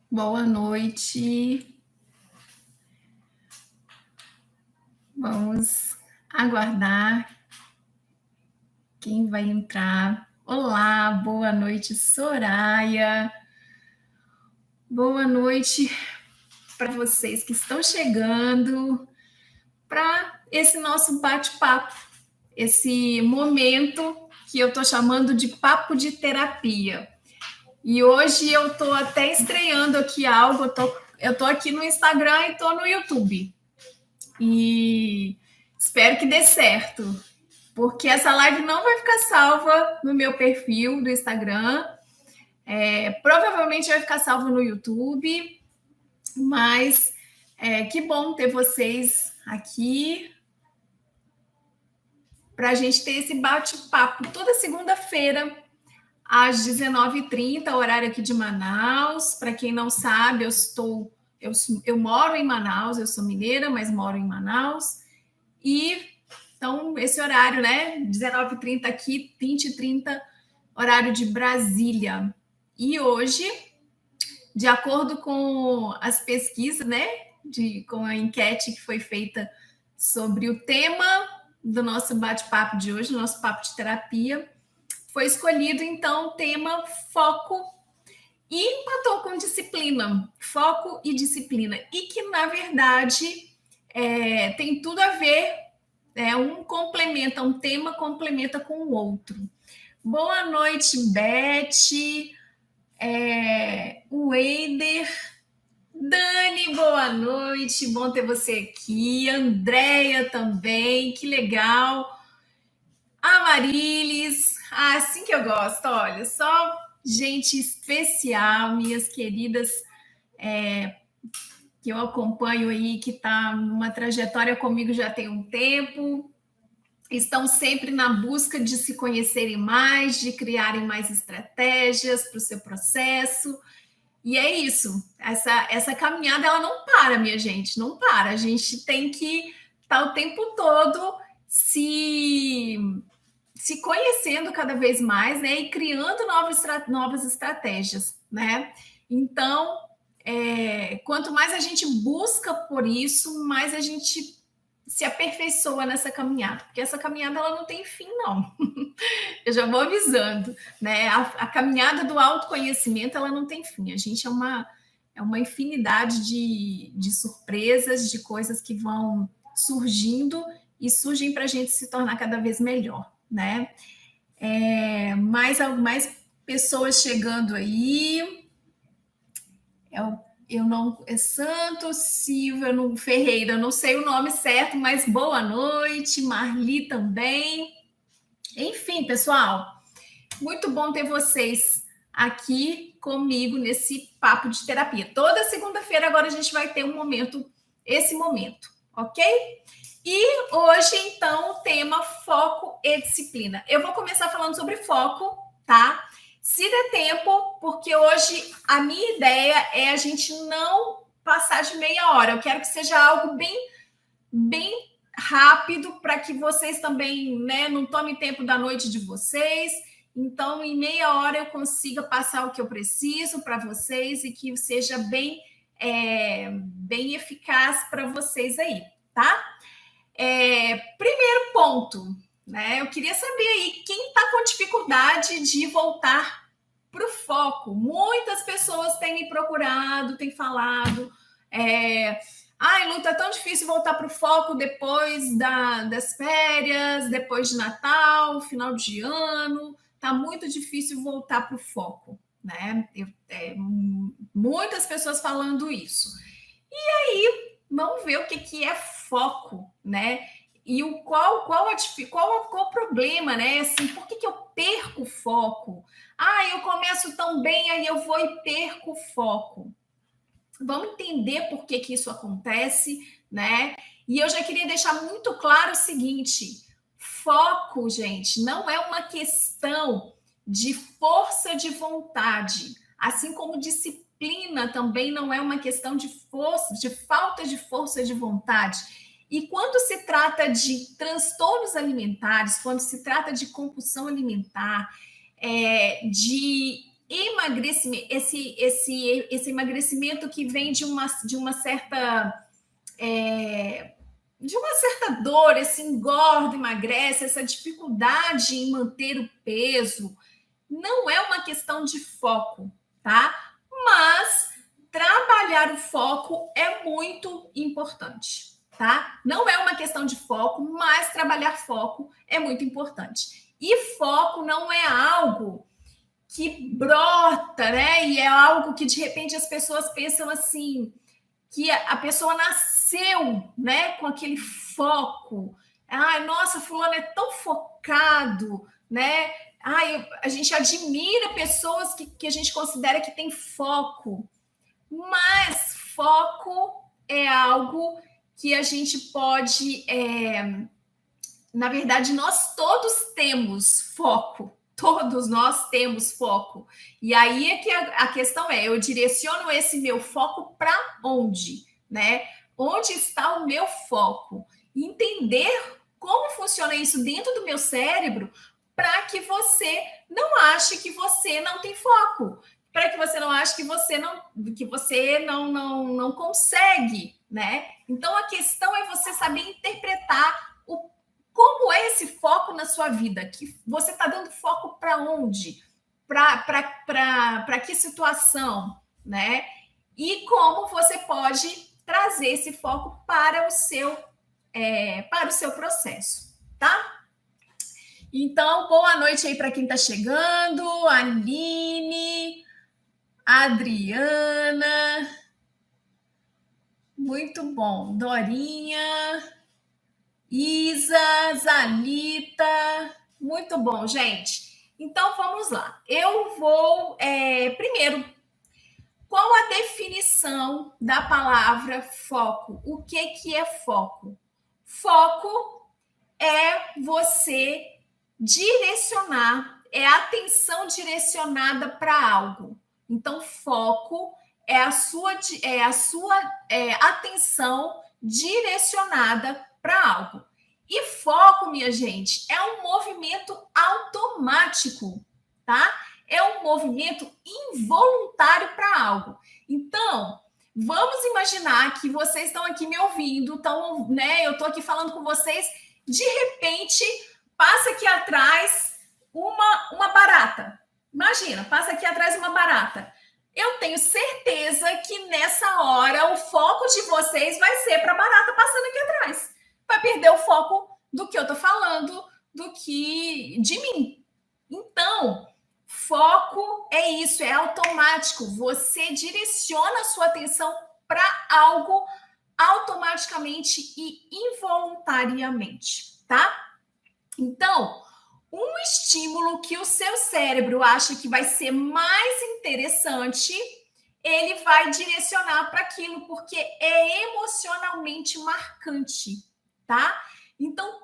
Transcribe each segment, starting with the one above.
Boa noite. Vamos aguardar quem vai entrar. Olá, boa noite, Soraya. Boa noite para vocês que estão chegando para esse nosso bate-papo, esse momento que eu estou chamando de papo de terapia. E hoje eu estou até estreando aqui algo, eu tô aqui no Instagram e estou no YouTube. E espero que dê certo, porque essa live não vai ficar salva no meu perfil do Instagram. Provavelmente vai ficar salva no YouTube, mas que bom ter vocês aqui para a gente ter esse bate-papo toda segunda-feira, às 19h30, horário aqui de Manaus. Para quem não sabe, eu moro em Manaus, eu sou mineira, mas moro em Manaus. E então, esse horário, né? 19h30 aqui, 20h30, horário de Brasília. E hoje, de acordo com as pesquisas, né? Com a enquete que foi feita sobre o tema do nosso bate-papo de hoje, do nosso papo de terapia, foi escolhido, então, o tema foco e empatou com disciplina. Foco e disciplina. E que, na verdade, tem tudo a ver, um complementa, um tema complementa com o outro. Boa noite, Beth, o Eider, Dani, boa noite, bom ter você aqui, Andréia também, que legal, a Marilis, assim que eu gosto, olha, só gente especial, minhas queridas, que eu acompanho aí, que está numa trajetória comigo já tem um tempo, estão sempre na busca de se conhecerem mais, de criarem mais estratégias para o seu processo. E é isso. Essa caminhada ela não para, minha gente, não para. A gente tem que estar o tempo todo se conhecendo cada vez mais, né? E criando novas estratégias, né? Então, quanto mais a gente busca por isso, mais a gente se aperfeiçoa nessa caminhada, porque essa caminhada ela não tem fim, não. Eu já vou avisando, né? A caminhada do autoconhecimento ela não tem fim. A gente é uma infinidade de surpresas, de coisas que vão surgindo e surgem para a gente se tornar cada vez melhor, né? Mais pessoas chegando aí. Eu não é Santos Silva Ferreira, não sei o nome certo, mas boa noite, Marli também. Enfim, pessoal, muito bom ter vocês aqui comigo nesse papo de terapia. Toda segunda-feira agora a gente vai ter esse momento, ok? E hoje, então, o tema foco e disciplina. Eu vou começar falando sobre foco, tá? Se der tempo, porque hoje a minha ideia é a gente não passar de meia hora. Eu quero que seja algo bem rápido para que vocês também, né, não tomem tempo da noite de vocês. Então, em meia hora eu consiga passar o que eu preciso para vocês e que seja bem eficaz para vocês aí, tá? Primeiro ponto, né? Eu queria saber aí quem está com dificuldade de voltar para o foco. Muitas pessoas têm me procurado, têm falado. Ai, Lu, tá tão difícil voltar para o foco depois das férias, depois de Natal, final de ano. Tá muito difícil voltar para o foco, né? Muitas pessoas falando isso. E aí, vamos ver o que é foco, né? E qual o problema, né? Assim, por que eu perco o foco? Ah, eu começo tão bem, aí eu vou e perco o foco. Vamos entender por que isso acontece, né? E eu já queria deixar muito claro o seguinte: foco, gente, não é uma questão de força de vontade, assim como disciplina também não é uma questão de força, de falta de força de vontade. E quando se trata de transtornos alimentares, quando se trata de compulsão alimentar, de emagrecimento, esse emagrecimento que vem de uma certa de uma certa dor, esse engorda, emagrece, essa dificuldade em manter o peso, não é uma questão de foco, tá? Mas trabalhar o foco é muito importante, tá? Não é uma questão de foco, mas trabalhar foco é muito importante. E foco não é algo que brota, né? E é algo que de repente as pessoas pensam assim, que a pessoa nasceu, né, com aquele foco. Ai, nossa, fulano é tão focado, né? Ai, a gente admira pessoas que a gente considera que tem foco, mas foco é algo que a gente pode, na verdade, nós todos temos foco. Todos nós temos foco. E aí é que a questão é, eu direciono esse meu foco para onde, né? Onde está o meu foco? Entender como funciona isso dentro do meu cérebro para que você não ache que você não tem foco, para que você não ache que você não consegue, né? Então a questão é você saber interpretar como é esse foco na sua vida? Que você está dando foco para onde? Para que situação? Né? E como você pode trazer esse foco para o seu processo, tá? Então, boa noite aí para quem está chegando, Aline, Adriana, muito bom, Dorinha, Isa, Zalita, muito bom, gente. Então vamos lá. Eu vou primeiro. Qual a definição da palavra foco? O que é foco? Foco é você direcionar, é atenção direcionada para algo. Então, foco é a sua atenção direcionada para algo. E foco, minha gente, é um movimento automático, tá? É um movimento involuntário para algo. Então, vamos imaginar que vocês estão aqui me ouvindo, então, né? Eu estou aqui falando com vocês, de repente, passa aqui atrás uma barata. Imagina, passa aqui atrás uma barata. Eu tenho certeza que nessa hora o foco de vocês vai ser para a barata passando aqui atrás. Vai perder o foco do que eu estou falando, do que de mim. Então, foco é isso, é automático. Você direciona a sua atenção para algo automaticamente e involuntariamente, tá? Então, um estímulo que o seu cérebro acha que vai ser mais interessante, ele vai direcionar para aquilo, porque é emocionalmente marcante, tá? Então,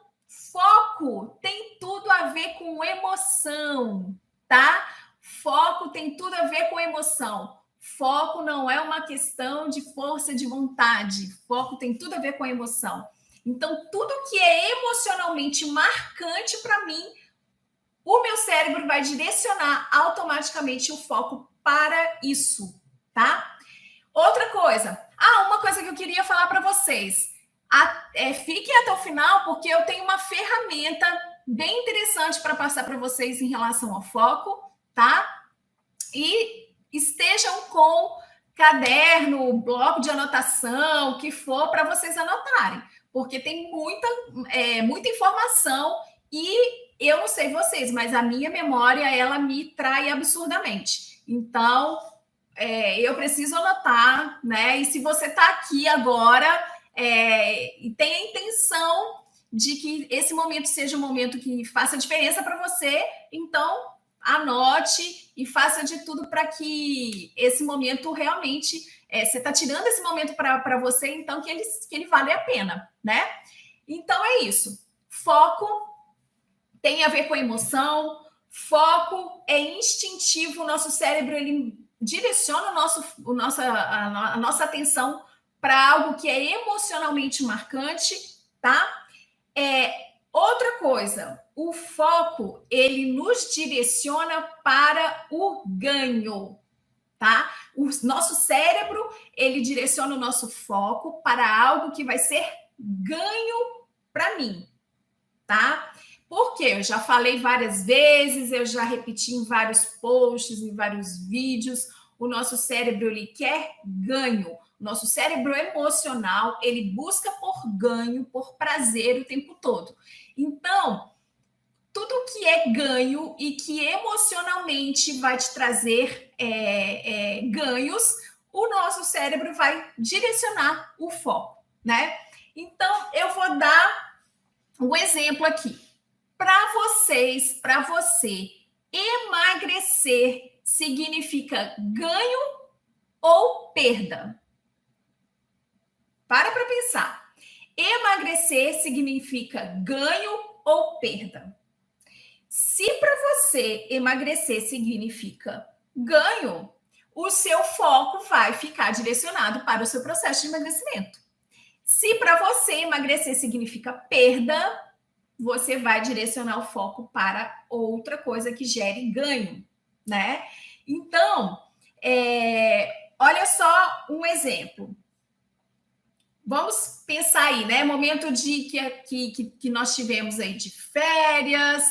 foco tem tudo a ver com emoção, tá? Foco tem tudo a ver com emoção. Foco não é uma questão de força de vontade. Foco tem tudo a ver com emoção. Então, tudo que é emocionalmente marcante para mim, o meu cérebro vai direcionar automaticamente o foco para isso, tá? Outra coisa. Uma coisa que eu queria falar para vocês. Fiquem até o final, porque eu tenho uma ferramenta bem interessante para passar para vocês em relação ao foco, tá? E estejam com caderno, bloco de anotação, o que for, para vocês anotarem, porque tem muita informação e eu não sei vocês, mas a minha memória, ela me trai absurdamente. Então, eu preciso anotar, né? E se você está aqui agora e tem a intenção de que esse momento seja um momento que faça diferença para você, então anote e faça de tudo para que esse momento realmente você está tirando esse momento para você, então que ele vale a pena, né? Então é isso. Foco tem a ver com emoção, foco é instintivo, o nosso cérebro ele direciona a nossa atenção para algo que é emocionalmente marcante, tá? Outra coisa, o foco, ele nos direciona para o ganho, tá? O nosso cérebro, ele direciona o nosso foco para algo que vai ser ganho para mim, tá? Porque eu já falei várias vezes, eu já repeti em vários posts, em vários vídeos, o nosso cérebro, ele quer ganho. O nosso cérebro emocional, ele busca por ganho, por prazer o tempo todo. Então, tudo que é ganho e que emocionalmente vai te trazer ganhos, o nosso cérebro vai direcionar o foco, né? Então, eu vou dar um exemplo aqui. Para vocês, para você, emagrecer significa ganho ou perda? Para pensar. Emagrecer significa ganho ou perda? Se para você emagrecer significa ganho, o seu foco vai ficar direcionado para o seu processo de emagrecimento. Se para você emagrecer significa perda, você vai direcionar o foco para outra coisa que gere ganho, né? Então, olha só um exemplo. Vamos pensar aí, né? Momento de que nós tivemos aí de férias,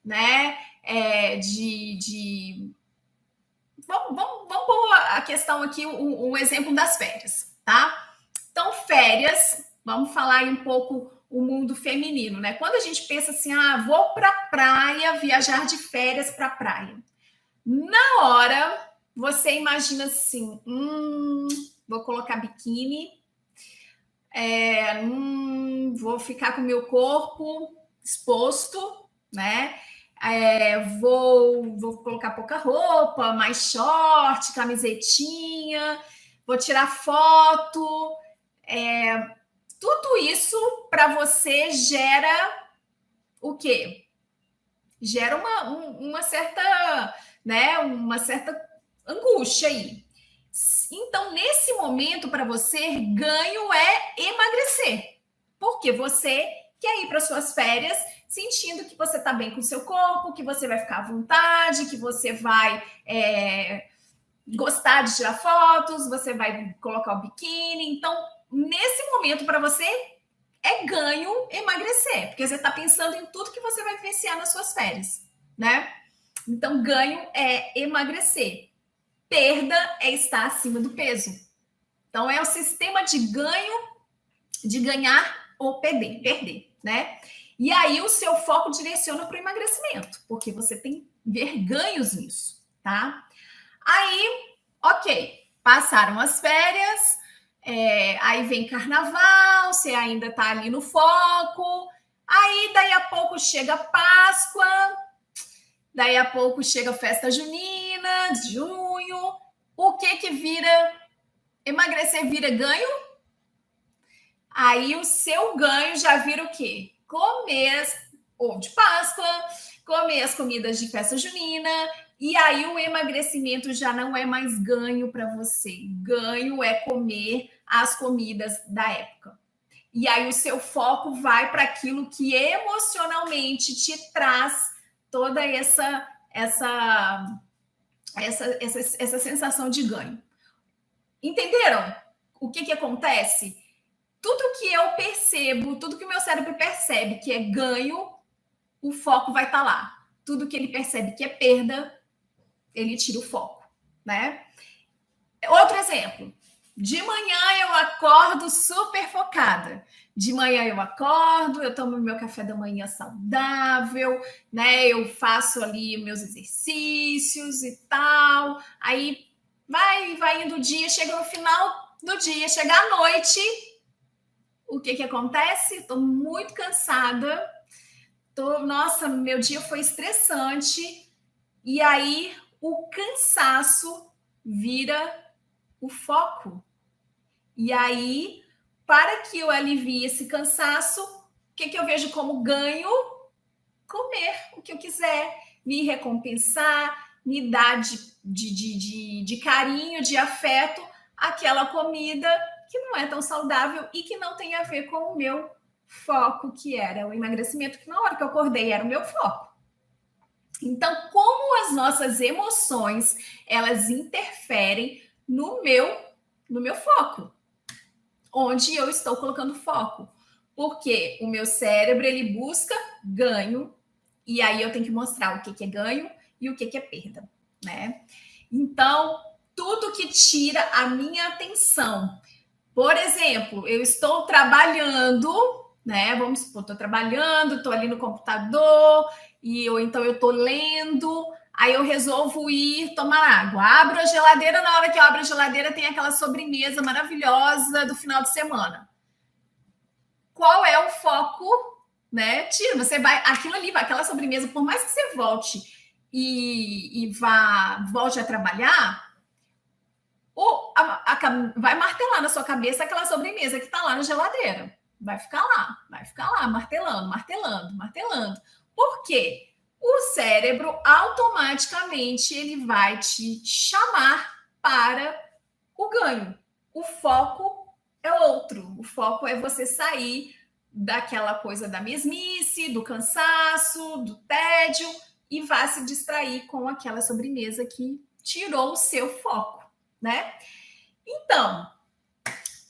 né? Vamos pôr a questão aqui, um exemplo das férias, tá? Então, férias, vamos falar aí um pouco o mundo feminino, né? Quando a gente pensa assim, vou para a praia, viajar de férias para a praia. Na hora, você imagina assim, vou colocar biquíni, vou ficar com o meu corpo exposto, né? Vou colocar pouca roupa, mais short, camisetinha, vou tirar foto. Tudo isso para você gera o quê? Gera uma certa, né? Uma certa angústia aí. Então, nesse momento, para você, ganho é emagrecer. Porque você quer ir para suas férias sentindo que você está bem com o seu corpo, que você vai ficar à vontade, que você vai gostar de tirar fotos, você vai colocar o biquíni. Então, nesse momento, para você, é ganho emagrecer, porque você está pensando em tudo que você vai vivenciar nas suas férias, né? Então, ganho é emagrecer. Perda é estar acima do peso. Então, é o sistema de ganho, de ganhar ou perder, né? E aí, o seu foco direciona para o emagrecimento, porque você tem ver ganhos nisso, tá? Aí, ok, passaram as férias, aí vem carnaval, você ainda tá ali no foco, aí daí a pouco chega Páscoa, daí a pouco chega festa junina, junho, o que vira? Emagrecer vira ganho? Aí o seu ganho já vira o quê? Comer ovo de Páscoa, comer as comidas de festa junina, e aí o emagrecimento já não é mais ganho para você. Ganho é comer as comidas da época. E aí o seu foco vai para aquilo que emocionalmente te traz toda essa sensação de ganho. Entenderam o que acontece? Tudo que eu percebo, tudo que o meu cérebro percebe que é ganho, o foco vai estar lá. Tudo que ele percebe que é perda, ele tira o foco, né? Outro exemplo. De manhã eu acordo super focada. De manhã eu acordo, eu tomo meu café da manhã saudável, né? Eu faço ali meus exercícios e tal. Aí vai indo o dia, chega no final do dia, chega à noite, o que acontece? Estou muito cansada. Nossa, meu dia foi estressante. E aí o cansaço vira o foco. E aí, para que eu alivie esse cansaço, o que eu vejo como ganho? Comer o que eu quiser, me recompensar, me dar de carinho, de afeto, aquela comida que não é tão saudável e que não tem a ver com o meu foco, que era o emagrecimento, que na hora que eu acordei era o meu foco. Então, como as nossas emoções, elas interferem no meu foco, onde eu estou colocando foco. Porque o meu cérebro, ele busca ganho, e aí eu tenho que mostrar o que é ganho e o que é perda, né? Então, tudo que tira a minha atenção. Por exemplo, eu estou trabalhando, né? Vamos supor, estou trabalhando, estou ali no computador, ou então eu estou lendo, aí eu resolvo ir tomar água. Abro a geladeira, na hora que eu abro a geladeira tem aquela sobremesa maravilhosa do final de semana. Qual é o foco, né? Tira, você vai, aquilo ali, aquela sobremesa, por mais que você volte volte a trabalhar, vai martelar na sua cabeça aquela sobremesa que está lá na geladeira. Vai ficar lá, martelando, martelando, martelando. Por quê? O cérebro automaticamente ele vai te chamar para o ganho. O foco é outro. O foco é você sair daquela coisa da mesmice, do cansaço, do tédio e vá se distrair com aquela sobremesa que tirou o seu foco, né? Então,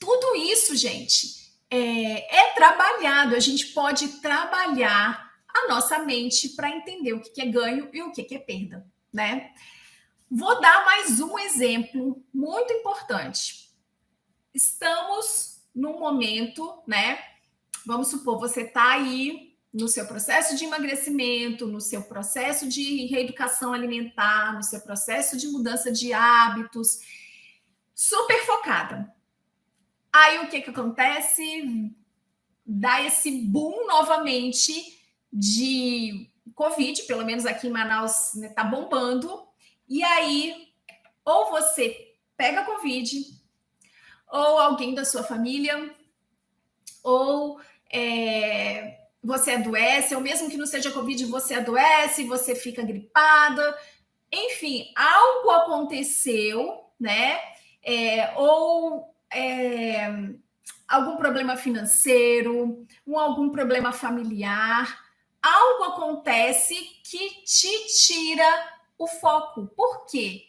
tudo isso, gente, é trabalhado. A gente pode trabalhar a nossa mente para entender o que é ganho e o que é perda, né? Vou dar mais um exemplo muito importante. Estamos num momento, né? Vamos supor, você está aí no seu processo de emagrecimento, no seu processo de reeducação alimentar, no seu processo de mudança de hábitos, super focada. Aí o que acontece? Dá esse boom novamente de Covid, pelo menos aqui em Manaus, né, tá bombando. E aí, ou você pega Covid, ou alguém da sua família, ou você adoece, ou mesmo que não seja Covid, você adoece, você fica gripada. Enfim, algo aconteceu, né? Algum problema financeiro, algum problema familiar, algo acontece que te tira o foco. Por quê?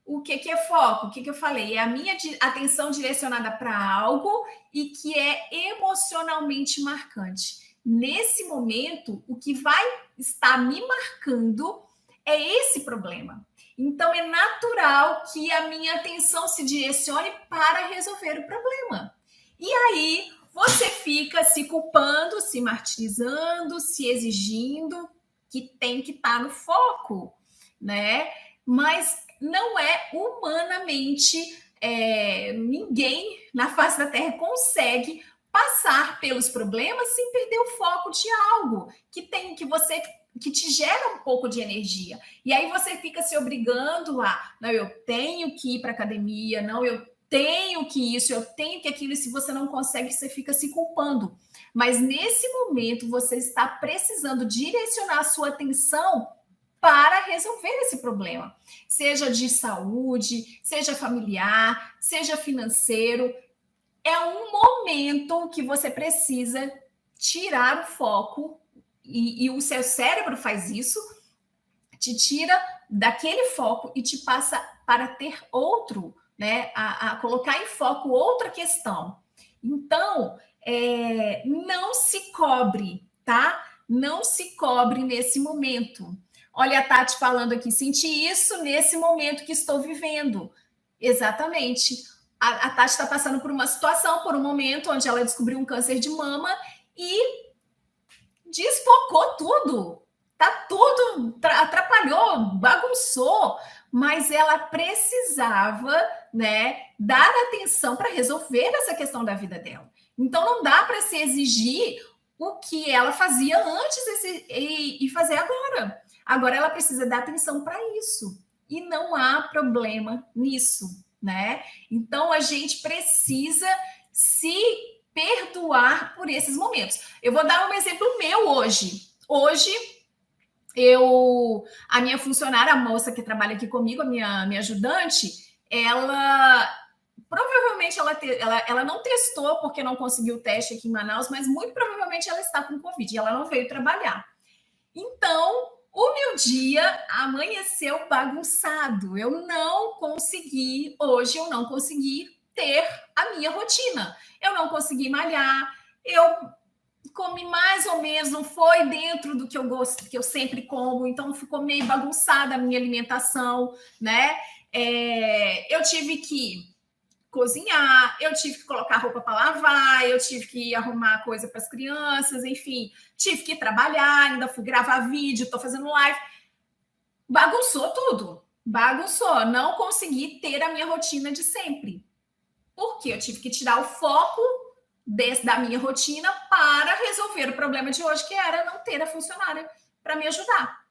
O que é foco? O que eu falei? É a minha atenção direcionada para algo e que é emocionalmente marcante. Nesse momento, o que vai estar me marcando é esse problema. Então, é natural que a minha atenção se direcione para resolver o problema. E aí, você fica se culpando, se martirizando, se exigindo que tem que estar no foco, né? Mas não é humanamente, ninguém na face da Terra consegue passar pelos problemas sem perder o foco de algo que te gera um pouco de energia. E aí você fica se obrigando não, eu tenho que ir para academia, não, eu tenho que isso, eu tenho que aquilo, e se você não consegue, você fica se culpando. Mas nesse momento você está precisando direcionar a sua atenção para resolver esse problema, seja de saúde, seja familiar, seja financeiro. É um momento que você precisa tirar o foco, e o seu cérebro faz isso, te tira daquele foco e te passa para ter outro, né? A colocar em foco outra questão. Então, não se cobre, tá? Não se cobre nesse momento. Olha a Tati falando aqui, senti isso nesse momento que estou vivendo. Exatamente. A Tati está passando por uma situação, por um momento onde ela descobriu um câncer de mama e desfocou tudo. Tá tudo, atrapalhou, bagunçou, mas ela precisava, né, dar atenção para resolver essa questão da vida dela. Então não dá para se exigir o que ela fazia antes e fazer agora. Agora ela precisa dar atenção para isso. E não há problema nisso, né? Então a gente precisa se perdoar por esses momentos. Eu vou dar um exemplo meu hoje. Hoje, a minha funcionária, a moça que trabalha aqui comigo, a minha ajudante, ela provavelmente ela não testou porque não conseguiu o teste aqui em Manaus, mas muito provavelmente ela está com Covid e ela não veio trabalhar. Então, o meu dia amanheceu bagunçado. Hoje eu não consegui ter a minha rotina. Eu não consegui malhar, eu comi mais ou menos, não foi dentro do que eu gosto, que eu sempre como, então ficou meio bagunçada a minha alimentação, né? Eu tive que cozinhar, eu tive que colocar roupa para lavar, eu tive que arrumar coisa para as crianças, enfim, tive que trabalhar, ainda fui gravar vídeo, estou fazendo live. Bagunçou tudo, bagunçou. Não consegui ter a minha rotina de sempre. Porque eu tive que tirar o foco da minha rotina para resolver o problema de hoje, que era não ter a funcionária para me ajudar.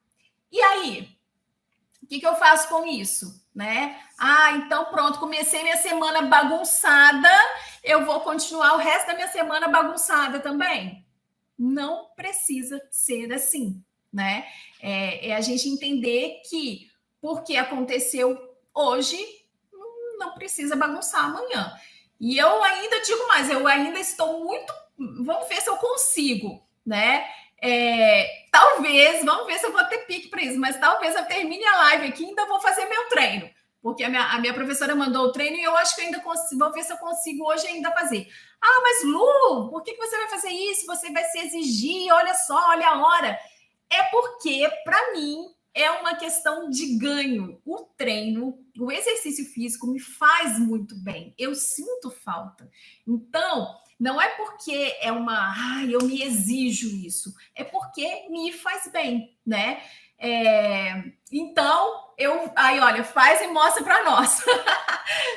E aí, o que eu faço com isso? Né? Então pronto, comecei minha semana bagunçada, eu vou continuar o resto da minha semana bagunçada também? Não precisa ser assim, né? É a gente entender que porque aconteceu hoje, não precisa bagunçar amanhã. E eu ainda digo mais, eu ainda estou muito. Vamos ver se eu consigo, né? Talvez, vamos ver se eu vou ter pique para isso, mas talvez eu termine a live aqui e ainda vou fazer meu treino. Porque a minha professora mandou o treino e eu acho que ainda consigo, vou ver se eu consigo hoje ainda fazer. Mas Lu, por que você vai fazer isso? Você vai se exigir, olha só, olha a hora. É porque, para mim, é uma questão de ganho. O treino, o exercício físico me faz muito bem. Eu sinto falta. Então, não é porque eu me exijo isso. É porque me faz bem, né? Então, olha, faz e mostra para nós.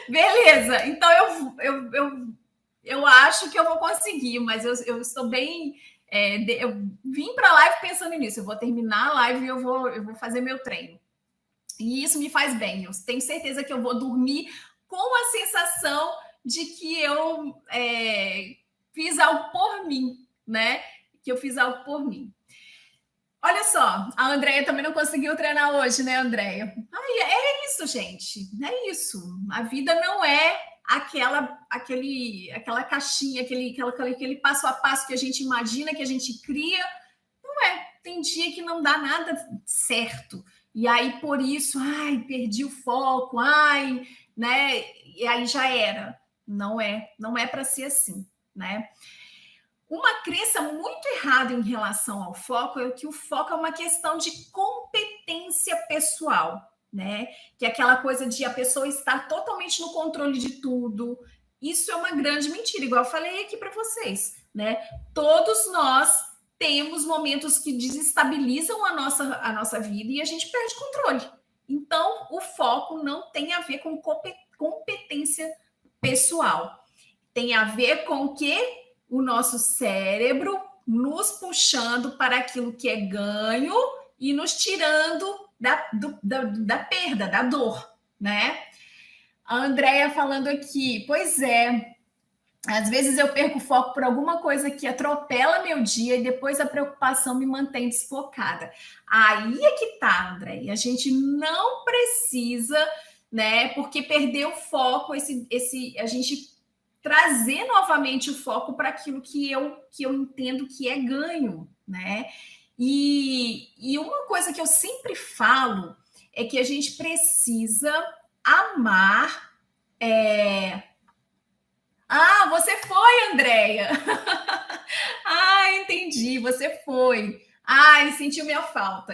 Beleza. Então, eu acho que eu vou conseguir, mas eu estou bem... eu vim para a live pensando nisso. Eu vou terminar a live e eu vou fazer meu treino. E isso me faz bem. Eu tenho certeza que eu vou dormir com a sensação de que eu fiz algo por mim, né? Que eu fiz algo por mim. Olha só, a Andréia também não conseguiu treinar hoje, né, Andréia? É isso, gente. É isso. A vida não é aquela caixinha, aquele passo a passo que a gente imagina, que a gente cria. Não é. Tem dia que não dá nada certo. E aí, por isso, perdi o foco, né? E aí já era. Não é para ser assim, né? Uma crença muito errada em relação ao foco é que o foco é uma questão de competência pessoal, né? Que é aquela coisa de a pessoa estar totalmente no controle de tudo. Isso é uma grande mentira, igual eu falei aqui para vocês, né? Todos nós temos momentos que desestabilizam a nossa vida e a gente perde controle. Então, o foco não tem a ver com competência pessoal. Tem a ver com o quê? O nosso cérebro nos puxando para aquilo que é ganho e nos tirando da perda, da dor, né? A Andréia falando aqui, pois é, às vezes eu perco o foco por alguma coisa que atropela meu dia e depois a preocupação me mantém desfocada. Aí é que tá, Andréia, a gente não precisa, né, porque perder o foco, a gente trazer novamente o foco para aquilo que eu entendo que é ganho, né? E uma coisa que eu sempre falo é que a gente precisa amar. Você foi, Andréia! Entendi, você foi. Sentiu minha falta.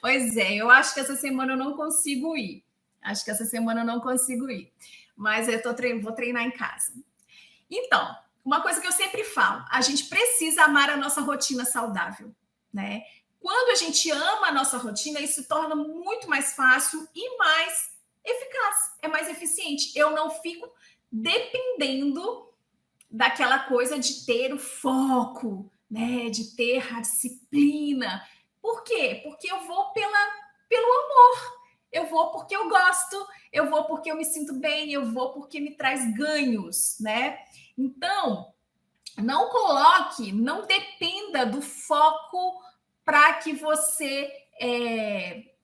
Pois é, eu acho que essa semana eu não consigo ir. Mas vou treinar em casa. Então, uma coisa que eu sempre falo, a gente precisa amar a nossa rotina saudável, né? Quando a gente ama a nossa rotina, isso se torna muito mais fácil e mais eficaz, é mais eficiente. Eu não fico dependendo daquela coisa de ter o foco, né? De ter a disciplina. Por quê? Porque eu vou pelo amor. Eu vou porque eu gosto, eu vou porque eu me sinto bem, eu vou porque me traz ganhos, né? Então, não dependa do foco para que você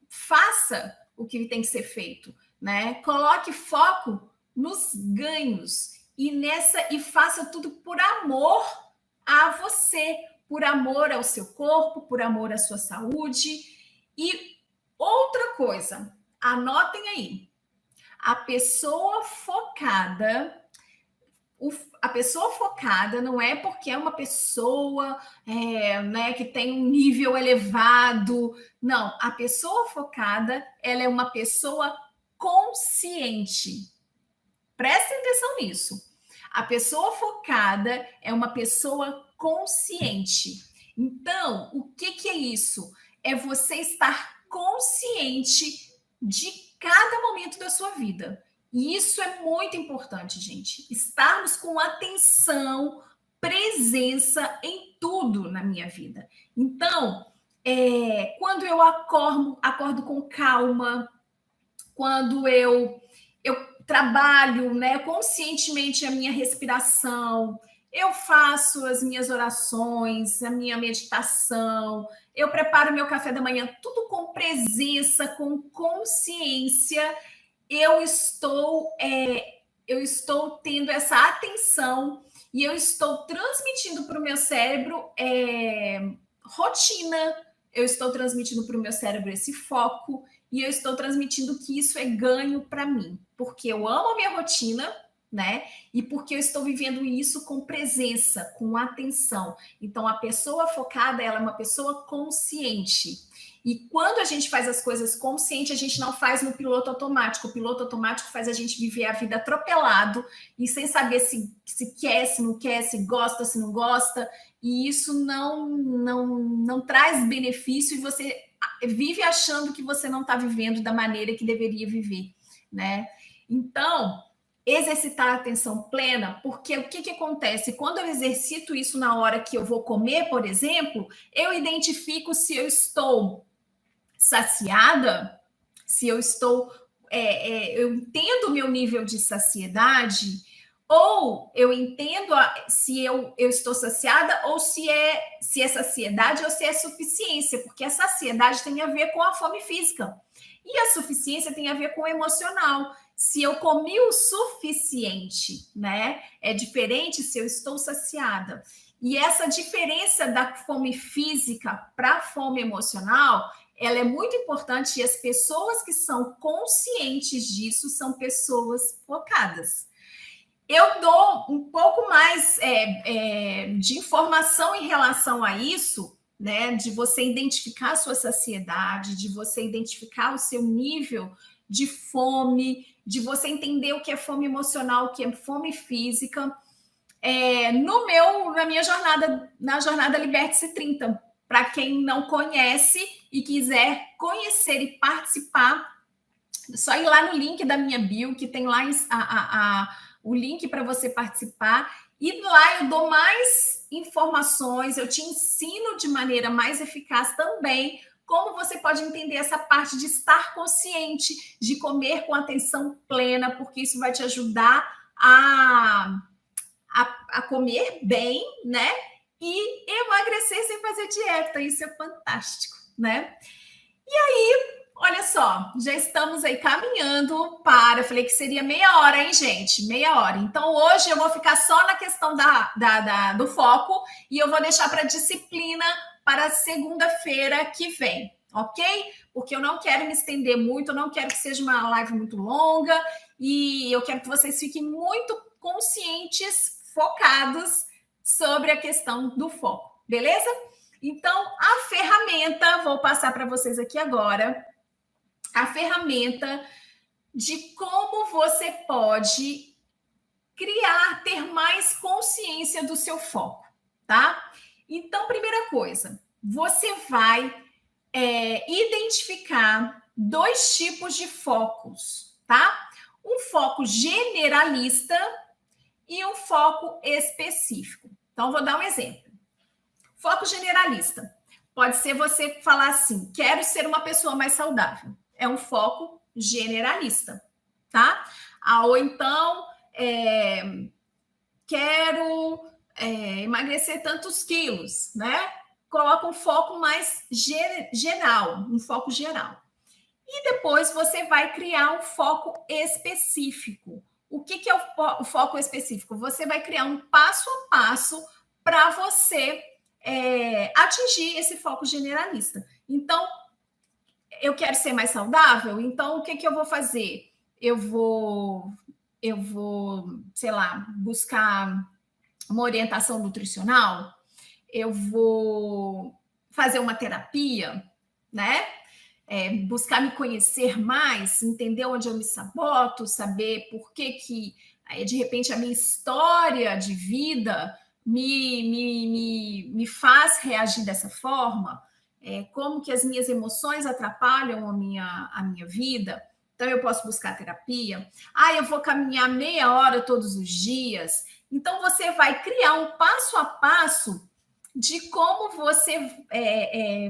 faça o que tem que ser feito, né? Coloque foco nos ganhos e faça tudo por amor a você, por amor ao seu corpo, por amor à sua saúde. E outra coisa, anotem aí, a pessoa focada a pessoa focada não é porque é uma pessoa né, que tem um nível elevado. Não, a pessoa focada ela é uma pessoa consciente. Prestem atenção nisso. A pessoa focada é uma pessoa consciente. Então, o que é isso? É você estar consciente de cada momento da sua vida. E isso é muito importante, gente. Estarmos com atenção, presença em tudo na minha vida. Então, quando eu acordo com calma, quando eu trabalho, né, conscientemente a minha respiração, eu faço as minhas orações, a minha meditação, eu preparo meu café da manhã, tudo com presença, com consciência, eu estou tendo essa atenção e eu estou transmitindo para o meu cérebro rotina, eu estou transmitindo para o meu cérebro esse foco e eu estou transmitindo que isso é ganho para mim, porque eu amo a minha rotina, né? E porque eu estou vivendo isso com presença, com atenção. Então, a pessoa focada, ela é uma pessoa consciente. E quando a gente faz as coisas consciente, a gente não faz no piloto automático. O piloto automático faz a gente viver a vida atropelado e sem saber se quer, se não quer, se gosta, se não gosta. E isso não traz benefício e você vive achando que você não está vivendo da maneira que deveria viver, né? Então, exercitar a atenção plena, porque o que acontece? Quando eu exercito isso na hora que eu vou comer, por exemplo, eu identifico se eu estou saciada, se eu estou... eu entendo o meu nível de saciedade, ou eu entendo se eu estou saciada, ou se é saciedade ou se é suficiência, porque a saciedade tem a ver com a fome física, e a suficiência tem a ver com o emocional. Se eu comi o suficiente, né? É diferente se eu estou saciada. E essa diferença da fome física para a fome emocional, ela é muito importante e as pessoas que são conscientes disso são pessoas focadas. Eu dou um pouco mais de informação em relação a isso, né? De você identificar a sua saciedade, de você identificar o seu nível de fome, de você entender o que é fome emocional, o que é fome física, na minha jornada, na jornada Liberte-se 30. Para quem não conhece e quiser conhecer e participar, só ir lá no link da minha bio, que tem lá o link para você participar. E lá eu dou mais informações, eu te ensino de maneira mais eficaz também como você pode entender essa parte de estar consciente, de comer com atenção plena, porque isso vai te ajudar a comer bem, né? E emagrecer sem fazer dieta. Isso é fantástico, né? E aí, olha só, já estamos aí caminhando para... Falei que seria meia hora, hein, gente? Meia hora. Então, hoje eu vou ficar só na questão do foco e eu vou deixar para a disciplina para segunda-feira que vem, ok? Porque eu não quero me estender muito, eu não quero que seja uma live muito longa e eu quero que vocês fiquem muito conscientes, focados sobre a questão do foco, beleza? Então, a ferramenta, vou passar para vocês aqui agora, a ferramenta de como você pode ter mais consciência do seu foco, tá? Então, primeira coisa, você vai identificar 2 tipos de focos, tá? Um foco generalista e um foco específico. Então, vou dar um exemplo. Foco generalista. Pode ser você falar assim, quero ser uma pessoa mais saudável. É um foco generalista, tá? Ou então, quero emagrecer tantos quilos, né? Coloca um foco mais geral, um foco geral. E depois você vai criar um foco específico. o que é o foco específico? Você vai criar um passo a passo para você atingir esse foco generalista. Então, eu quero ser mais saudável, então o que eu vou fazer? Eu vou, sei lá, buscar uma orientação nutricional, eu vou fazer uma terapia, né? Buscar me conhecer mais, entender onde eu me saboto, saber por que de repente, a minha história de vida me faz reagir dessa forma, como que as minhas emoções atrapalham a minha vida. Então, eu posso buscar terapia. Eu vou caminhar meia hora todos os dias. Então, você vai criar um passo a passo de como você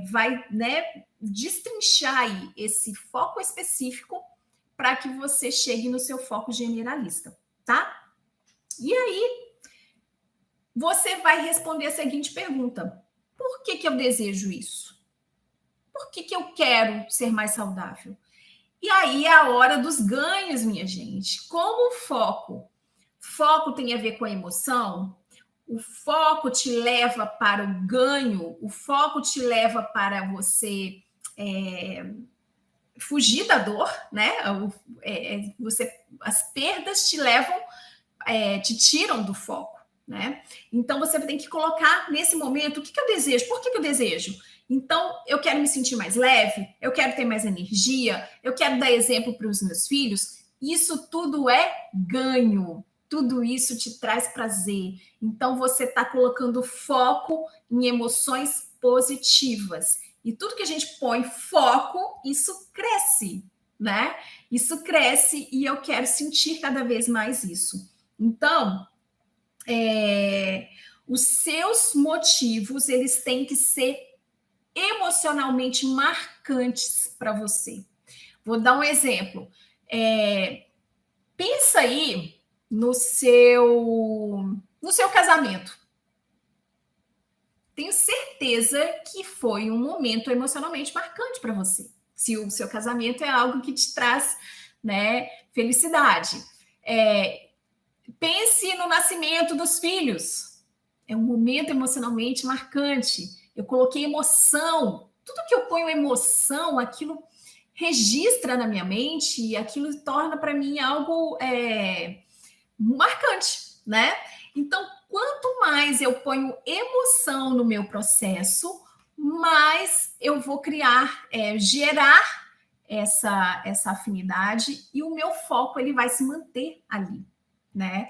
vai, né, destrinchar aí esse foco específico para que você chegue no seu foco generalista, tá? E aí, você vai responder a seguinte pergunta: por que eu desejo isso? Por que eu quero ser mais saudável? E aí é a hora dos ganhos, minha gente. Como o foco tem a ver com a emoção, o foco te leva para o ganho, o foco te leva para você fugir da dor, né? As perdas te levam, te tiram do foco, né? Então você tem que colocar nesse momento o que eu desejo, por que eu desejo? Então, eu quero me sentir mais leve, eu quero ter mais energia, eu quero dar exemplo para os meus filhos. Isso tudo é ganho. Tudo isso te traz prazer. Então, você está colocando foco em emoções positivas. E tudo que a gente põe foco, isso cresce, né? Isso cresce e eu quero sentir cada vez mais isso. Então, os seus motivos, eles têm que ser emocionalmente marcantes para você. Vou dar um exemplo. Pensa aí no seu casamento. Tenho certeza que foi um momento emocionalmente marcante para você. Se o seu casamento é algo que te traz, né, felicidade. Pense no nascimento dos filhos. É um momento emocionalmente marcante. Eu coloquei emoção. Tudo que eu ponho emoção, aquilo registra na minha mente e aquilo torna para mim algo marcante, né? Então, quanto mais eu ponho emoção no meu processo, mais eu vou criar, gerar essa afinidade e o meu foco ele vai se manter ali, né?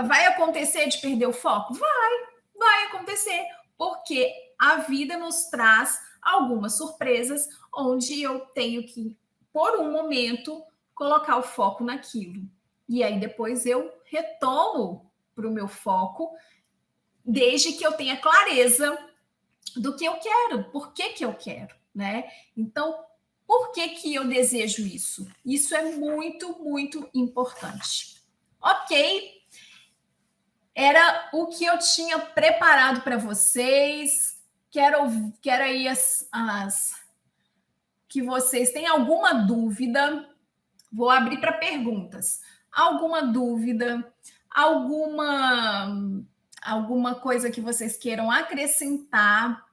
Vai acontecer de perder o foco? Vai acontecer, porque a vida nos traz algumas surpresas onde eu tenho que, por um momento, colocar o foco naquilo. E aí depois eu retomo para o meu foco, desde que eu tenha clareza do que eu quero, por que eu quero, né? Então, por que eu desejo isso? Isso é muito, muito importante. Ok, era o que eu tinha preparado para vocês. Quero aí que vocês têm alguma dúvida. Vou abrir para perguntas. Alguma dúvida? Alguma coisa que vocês queiram acrescentar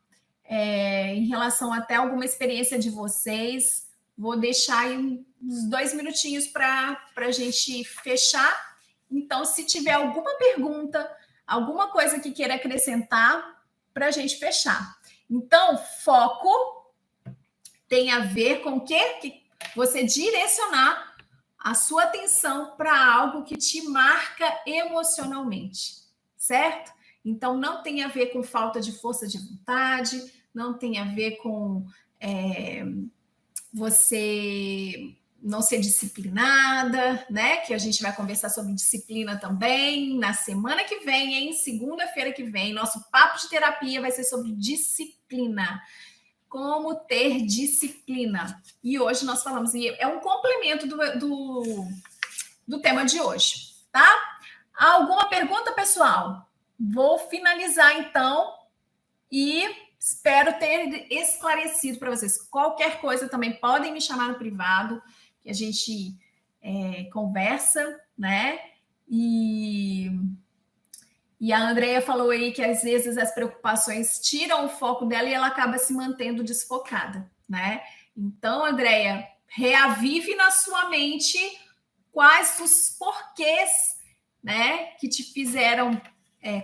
em relação até alguma experiência de vocês? Vou deixar aí uns 2 minutinhos para a gente fechar. Então, se tiver alguma pergunta, alguma coisa que queira acrescentar, para a gente fechar. Então, foco tem a ver com o quê? Que você direcionar a sua atenção para algo que te marca emocionalmente, certo? Então, não tem a ver com falta de força de vontade, não tem a ver com você não ser disciplinada, né? Que a gente vai conversar sobre disciplina também na semana que vem, hein? Segunda-feira que vem, nosso papo de terapia vai ser sobre disciplina. Como ter disciplina. E hoje nós falamos, e é um complemento do tema de hoje, tá? Alguma pergunta, pessoal? Vou finalizar então e espero ter esclarecido para vocês. Qualquer coisa também podem me chamar no privado, que a gente conversa, né? E a Andrea falou aí que às vezes as preocupações tiram o foco dela e ela acaba se mantendo desfocada, né? Então, Andrea, reavive na sua mente quais os porquês, né, que te fizeram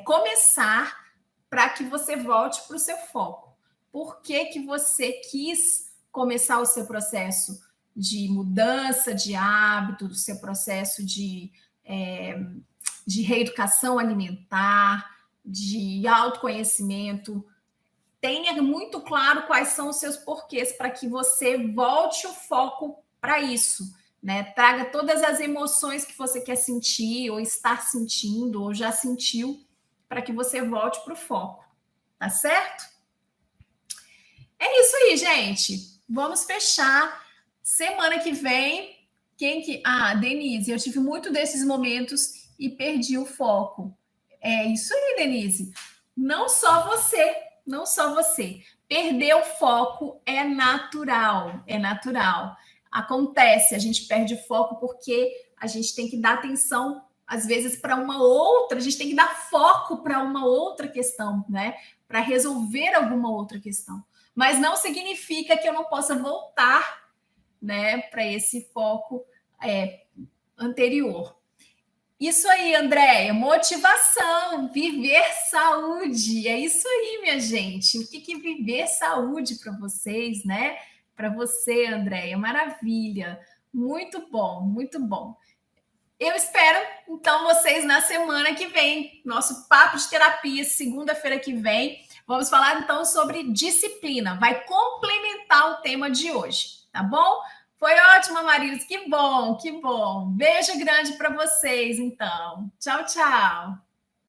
começar para que você volte para o seu foco. Por que você quis começar o seu processo de mudança de hábito, do seu processo de reeducação alimentar, de autoconhecimento? Tenha muito claro quais são os seus porquês para que você volte o foco para isso, né? Traga todas as emoções que você quer sentir, ou estar sentindo, ou já sentiu, para que você volte para o foco, tá certo? É isso aí, gente. Vamos fechar. Semana que vem, Denise, eu tive muito desses momentos e perdi o foco. É isso aí, Denise. Não só você. Perder o foco é natural, Acontece, a gente perde o foco porque a gente tem que dar atenção, às vezes, para uma outra, a gente tem que dar foco para uma outra questão, né? Para resolver alguma outra questão. Mas não significa que eu não possa voltar, né, para esse foco anterior. Isso aí, Andréia, motivação, viver saúde. É isso aí, minha gente. O que é viver saúde para vocês, né? Para você, Andréia, maravilha. Muito bom, muito bom. Eu espero, então, vocês na semana que vem. Nosso papo de terapia, segunda-feira que vem. Vamos falar, então, sobre disciplina. Vai complementar o tema de hoje, tá bom? Foi ótimo, Marilis. Que bom, que bom. Beijo grande para vocês, então. Tchau, tchau.